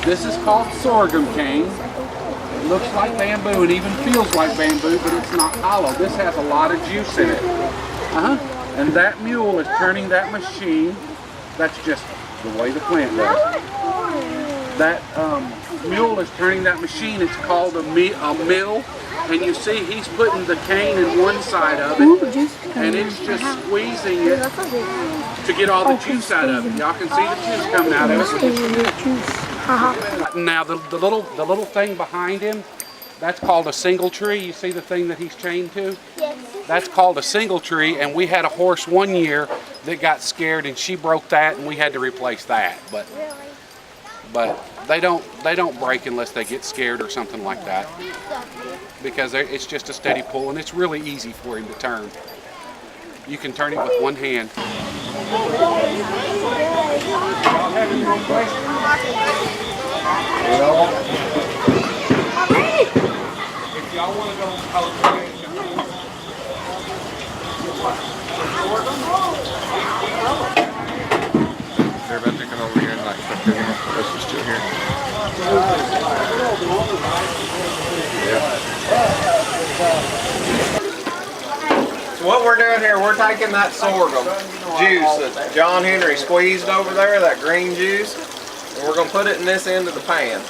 This is called sorghum cane. It looks like bamboo and even feels like bamboo, but it's not hollow. This has a lot of juice in it. And that mule is turning that machine. That's just the way the plant does. That mule is turning that machine. It's called a mill. And you see he's putting the cane in one side of it, and it's just squeezing it to get all the juice out of it. Y'all can see the juice coming out of it. Now the little thing behind him, that's called a single tree. You see the thing that he's chained to? Yes. That's called a single tree, and we had a horse one year that got scared and she broke that, and we had to replace that. But they don't break unless they get scared or something like that, because it's just a steady pull, and it's really easy for him to turn. You can turn it with one hand. If y'all want to go they're about to come over here and like stuff in here. Let's just chill here. So what we're doing here, we're taking that sorghum juice that John Henry squeezed over there, that green juice, and we're going to put it in this end of the pan.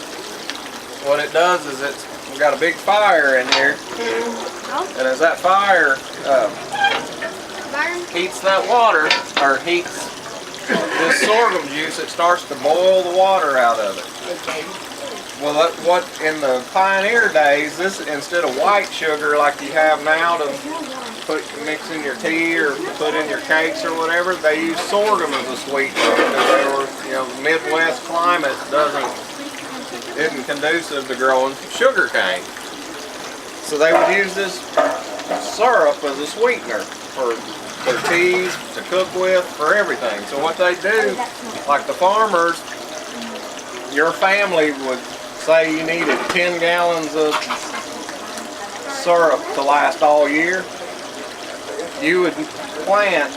What it does is we've got a big fire in here, and as that fire heats that water, or heats this sorghum juice, it starts to boil the water out of it. Well, what in the pioneer days, this instead of white sugar like you have now to mix in your tea or put in your cakes or whatever, they use sorghum as a sweetener because the Midwest climate isn't conducive to growing sugar cane. So they would use this syrup as a sweetener for their teas, to cook with, for everything. So what they do, like the farmers, your family would say you needed 10 gallons of syrup to last all year. You would plant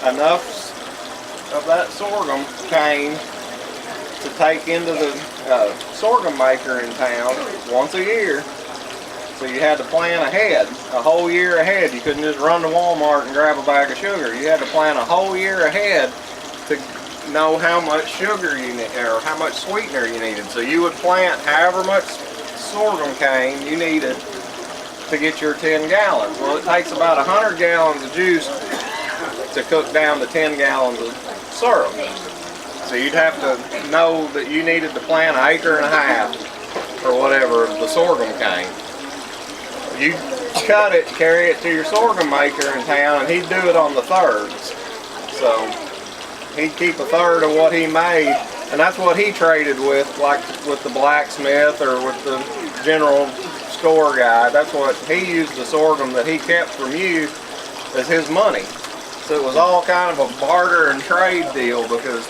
enough of that sorghum cane to take into the sorghum maker in town once a year. So you had to plan ahead, a whole year ahead. You couldn't just run to Walmart and grab a bag of sugar. You had to plan a whole year ahead to know how much sugar you need, or how much sweetener you needed. So you would plant however much sorghum cane you needed to get your 10 gallons. Well, it takes about 100 gallons of juice to cook down to 10 gallons of syrup. So you'd have to know that you needed to plant 1.5 acres or whatever of the sorghum cane. You cut it, carry it to your sorghum maker in town, and he'd do it on the thirds. So he'd keep a third of what he made, and that's what he traded with, like with the blacksmith or with the general store guy. That's what he used, the sorghum that he kept from you as his money. So it was all kind of a barter and trade deal because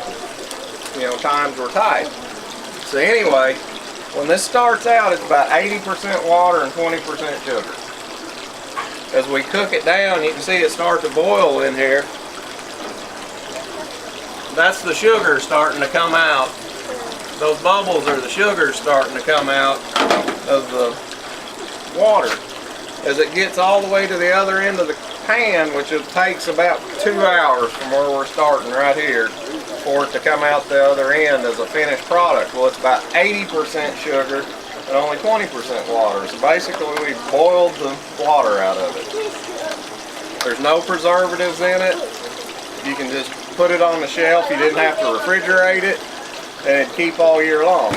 times were tight. So anyway, when this starts out, it's about 80% water and 20% sugar. As we cook it down, you can see it start to boil in here. That's the sugar starting to come out. Those bubbles are the sugar starting to come out of the water. As it gets all the way to the other end of the pan, which it takes about 2 hours from where we're starting right here, for it to come out the other end as a finished product. Well, it's about 80% sugar and only 20% water. So basically we boiled the water out of it. There's no preservatives in it. You can just put it on the shelf. You didn't have to refrigerate it, and it'd keep all year long.